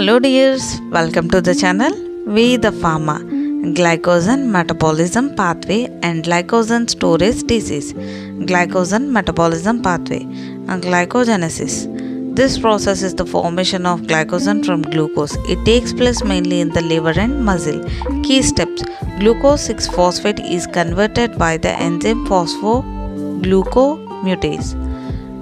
Hello dears, welcome to the channel We the Pharma. Glycogen metabolism pathway and glycogen storage disease. Glycogen metabolism pathway and glycogenesis. This process is the formation of glycogen from glucose. It takes place mainly in the liver and muscle. Key steps: glucose 6-phosphate is converted by the enzyme phosphoglucomutase.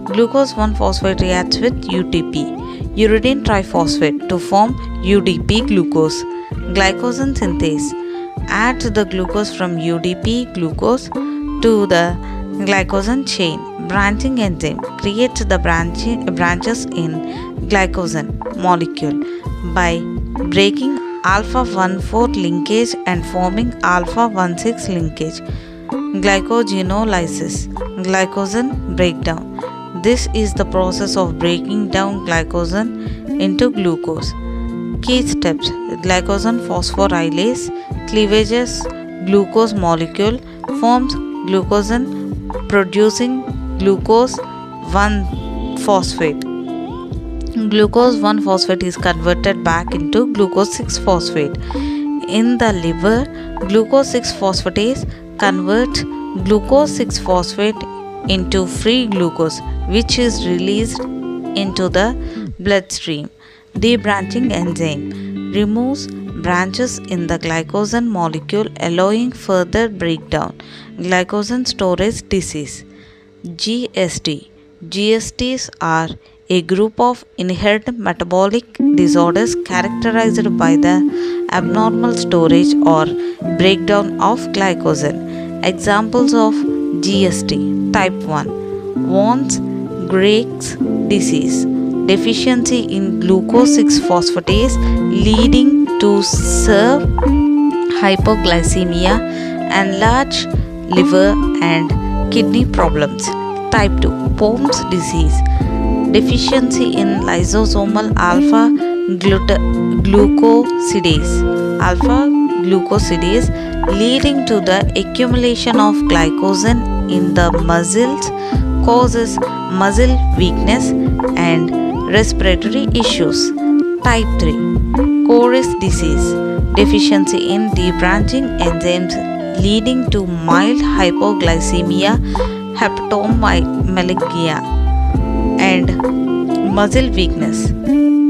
Glucose 1-phosphate reacts with UTP, uridine triphosphate, to form UDP glucose. Glycogen synthase adds the glucose from UDP glucose to the glycogen chain. Branching enzyme creates the branches in glycogen molecule by breaking alpha 1,4 linkage and forming alpha 1,6 linkage. Glycogenolysis, glycogen breakdown. This is the process of breaking down glycogen into glucose. Key steps: glycogen phosphorylase cleavages glucose molecule forms glucogen producing glucose 1-phosphate. Glucose 1-phosphate is converted back into glucose 6-phosphate. In the liver, glucose 6-phosphatase converts glucose 6-phosphate into free glucose, which is released into the bloodstream. Debranching enzyme removes branches in the glycogen molecule, allowing further breakdown. Glycogen storage disease. GSDs are a group of inherited metabolic disorders characterized by the abnormal storage or breakdown of glycogen. Examples of GSD: type 1, Von-Greiff's disease, deficiency in glucose 6-phosphatase leading to severe hypoglycemia, enlarged liver and kidney problems. Type 2, Pomme's disease, deficiency in lysosomal alpha-glucosidase leading to the accumulation of glycogen in the muscles, causes muscle weakness and respiratory issues. Type 3, Core's disease, deficiency in debranching enzymes leading to mild hypoglycemia, hepatomegalia and muscle weakness,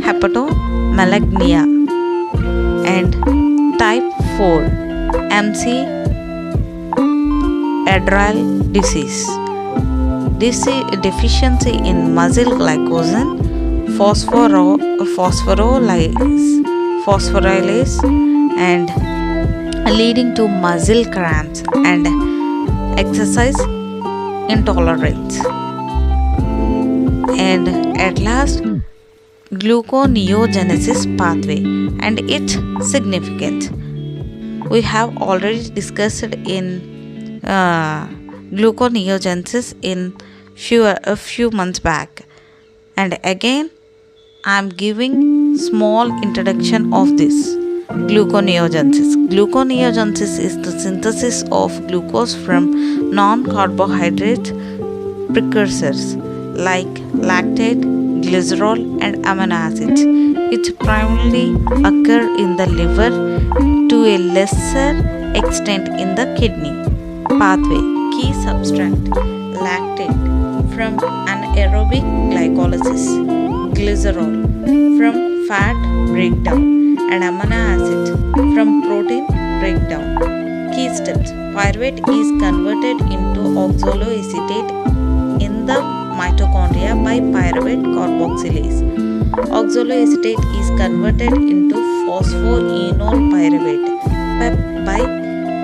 hepatomegalia. And type 4, MC Adrenal disease, deficiency in muscle glycogen phosphorylase and leading to muscle cramps and exercise intolerance. And at last, gluconeogenesis pathway and its significance. We have already discussed in gluconeogenesis in a few months back, and again I am giving small introduction of this. Gluconeogenesis. Gluconeogenesis is the synthesis of glucose from non-carbohydrate precursors like lactate, glycerol and amino acids. It primarily occur in the liver, to a lesser extent in the kidney. Pathway. Key substrate: lactate from anaerobic glycolysis, glycerol from fat breakdown and amino acid from protein breakdown. Key steps: pyruvate is converted into oxaloacetate in the mitochondria by pyruvate carboxylase. Oxaloacetate is converted into phosphoenol pyruvate by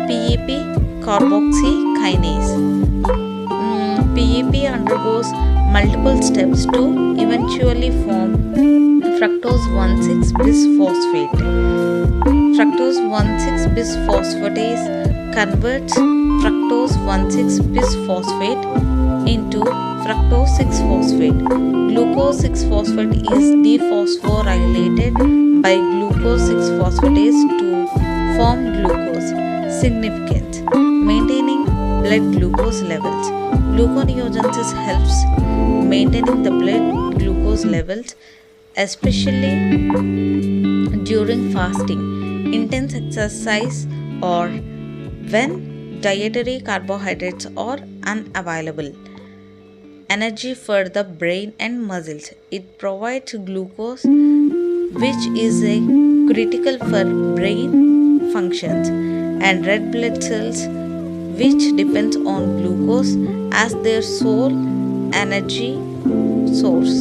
PEP carboxykinase. PEP undergoes multiple steps to eventually form fructose 1,6 bisphosphate. Fructose 1,6 bisphosphatase converts fructose 1,6 bisphosphate into fructose 6-phosphate. Glucose 6-phosphate is dephosphorylated by glucose 6-phosphatase to form glucose. Significance: maintaining blood glucose levels. Gluconeogenesis helps maintaining the blood glucose levels, especially during fasting, intense exercise, or when dietary carbohydrates are unavailable. Energy for the brain and muscles. It provides glucose, which is a critical for brain functions, and red blood cells, which depends on glucose as their sole energy source.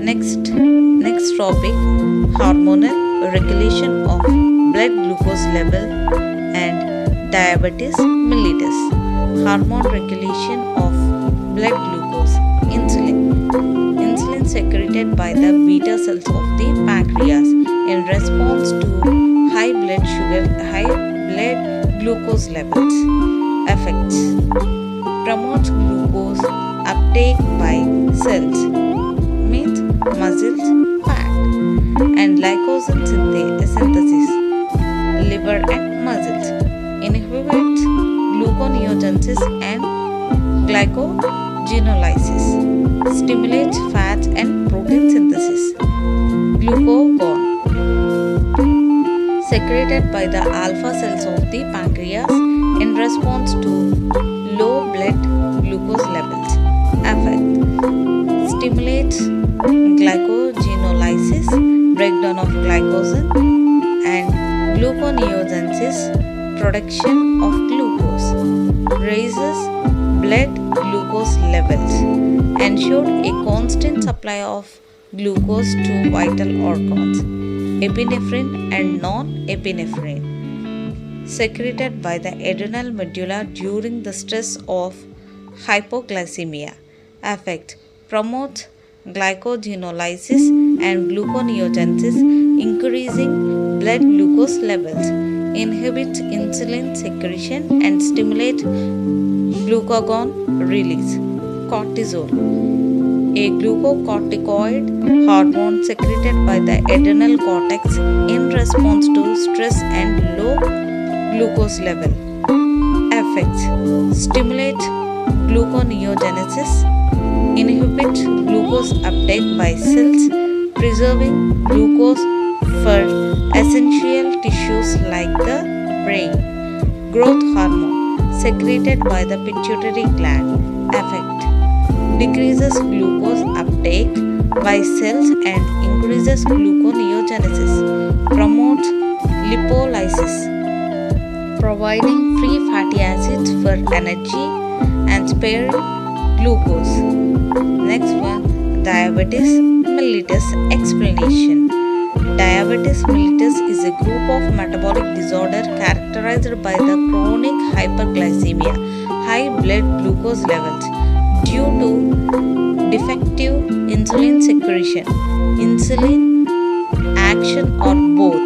Next topic: hormonal regulation of blood glucose level and diabetes mellitus. Hormone regulation of blood glucose. Insulin secreted by the beta cells of the pancreas in response to high blood glucose levels. Effects: promotes glucose uptake by cells, means muscles, fat, and glycogen synthesis, liver and muscles. Inhibits gluconeogenesis and glycogenolysis. Stimulates fats and protein synthesis. Glucagon secreted by the alpha cells of the pancreas in response to low blood glucose levels. Effect: stimulates glycogenolysis, breakdown of glycogen, and gluconeogenesis, production of glucose. Raises blood glucose levels. Ensured a constant supply of glucose to vital organs. Epinephrine and non-epinephrine secreted by the adrenal medulla during the stress of hypoglycemia. Effect: promotes glycogenolysis and gluconeogenesis, increasing blood glucose levels. Inhibits insulin secretion and stimulates glucagon release. Cortisol, a glucocorticoid hormone secreted by the adrenal cortex in response to stress and low glucose level. Effects: stimulate gluconeogenesis, inhibit glucose uptake by cells, preserving glucose for essential tissues like the brain. Growth hormone secreted by the pituitary gland. Effect: decreases glucose uptake by cells and increases gluconeogenesis. Promotes lipolysis, providing free fatty acids for energy and sparing glucose. Next one: diabetes mellitus explanation. Diabetes mellitus is a group of metabolic disorder characterized by the chronic hyperglycemia, high blood glucose levels due to defective insulin secretion, insulin action, or both.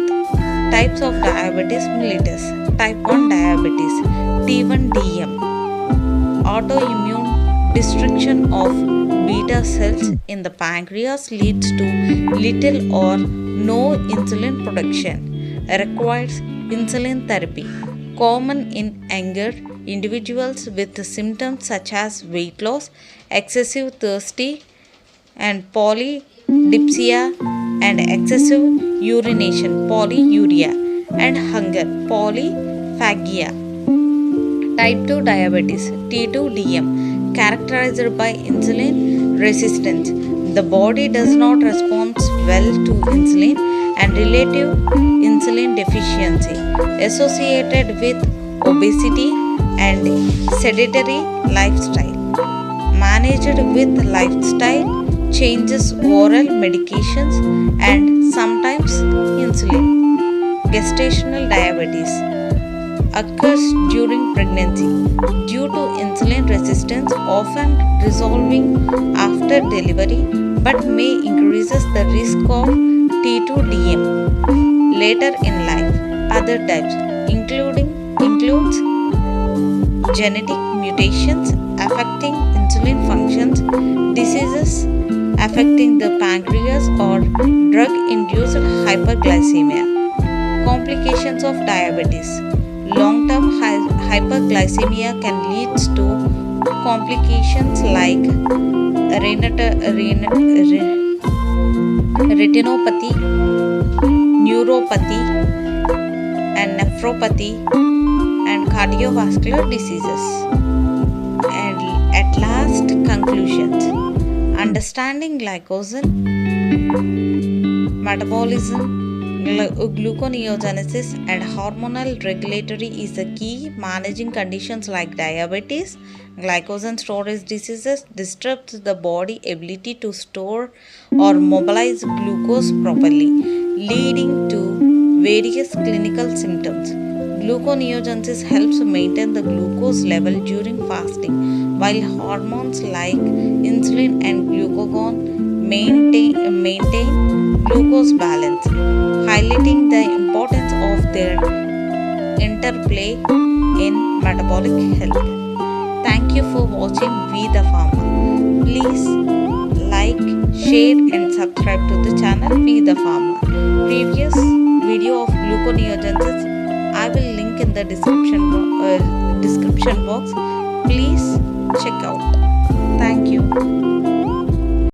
Types of diabetes mellitus. Type 1 diabetes, T1DM, autoimmune destruction of beta cells in the pancreas leads to little or no insulin production. Requires insulin therapy. Common in younger individuals with symptoms such as weight loss, excessive thirsty, and polydipsia, and excessive urination, polyuria, and hunger, polyphagia. Type 2 diabetes, T2DM, characterized by insulin resistance. The body does not respond well to insulin and relative insulin deficiency associated with obesity and sedentary lifestyle. Managed with lifestyle changes, oral medications, and sometimes insulin. Gestational diabetes occurs during pregnancy due to insulin resistance, often resolving after delivery, but may increases the risk of T2DM later in life. Other types includes genetic mutations affecting insulin functions, diseases affecting the pancreas, or drug-induced hyperglycemia. Complications of diabetes. Long-term hyperglycemia can lead to complications like retinopathy, neuropathy and nephropathy and cardiovascular diseases. And at last, conclusions. Understanding glycogen metabolism, gluconeogenesis, and hormonal regulatory is the key. Managing conditions like diabetes, glycogen storage diseases disrupts the body ability to store or mobilize glucose properly, leading to various clinical symptoms. Gluconeogenesis helps maintain the glucose level during fasting, while hormones like insulin and glucagon maintain glucose balance, highlighting the importance of their interplay in metabolic health. Thank you for watching We the Farmer. Please like, share and subscribe to the channel We the Farmer. Previous video of gluconeogenesis I will link in the description box. Please